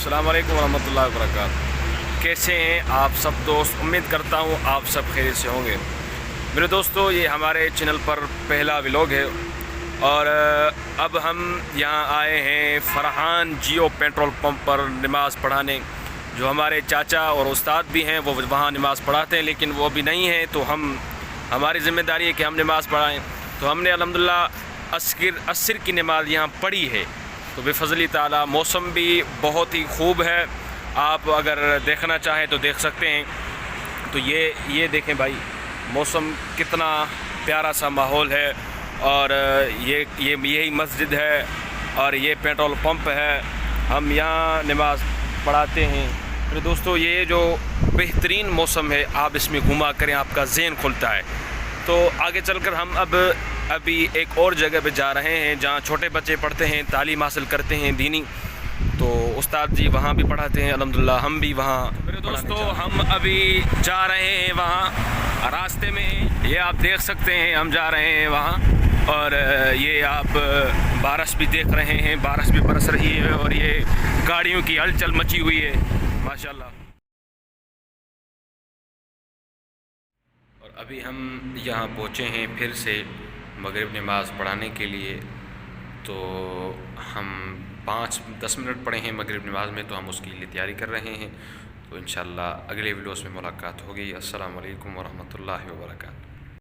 अस्सलाम वालेकुम रहमतुल्लाहि व बरकातहू। कैसे हैं आप सब दोस्त? उम्मीद करता हूँ आप सब खैरियत से होंगे। मेरे दोस्तों, ये हमारे चैनल पर पहला व्लॉग है और अब हम यहाँ आए हैं फरहान जियो पेट्रोल पंप पर नमाज़ पढ़ाने। जो हमारे चाचा और उस्ताद भी हैं वो वहाँ नमाज़ पढ़ाते हैं, लेकिन वो अभी नहीं हैं, तो हमारी ज़िम्मेदारी है कि हम नमाज़ पढ़ाएँ। तो हमने अल्हम्दुलिल्लाह असर की नमाज़ यहाँ पढ़ी है। तो बेफज़ली ताला मौसम भी बहुत ही खूब है, आप अगर देखना चाहें तो देख सकते हैं। तो ये देखें भाई, मौसम कितना प्यारा सा माहौल है। और यही मस्जिद है और ये पेट्रोल पंप है, हम यहाँ नमाज़ पढ़ाते हैं। तो दोस्तों, ये जो बेहतरीन मौसम है, आप इसमें घुमा करें, आपका ज़हन खुलता है। तो आगे चलकर हम अभी एक और जगह पे जा रहे हैं जहाँ छोटे बच्चे पढ़ते हैं, तालीम हासिल करते हैं दीनी। तो उस्ताद जी वहाँ भी पढ़ाते हैं अल्हम्दुलिल्लाह, हम भी वहाँ। मेरे दोस्तों, हम अभी जा रहे हैं वहाँ, रास्ते में ये आप देख सकते हैं हम जा रहे हैं वहाँ। और ये आप बारिश भी देख रहे हैं, बारिश भी बरस रही है और ये गाड़ियों की हलचल मची हुई है माशाल्लाह। और अभी हम यहाँ पहुँचे हैं फिर से मगरिब नमाज़ पढ़ाने के लिए। तो हम 5-10 मिनट पढ़े हैं मगरिब नमाज़ में, तो हम उसके लिए तैयारी कर रहे हैं। तो इंशाअल्लाह अगले वीडियोस में मुलाकात होगी। अस्सलाम वालेकुम व रहमतुल्लाहि व बरकातहू।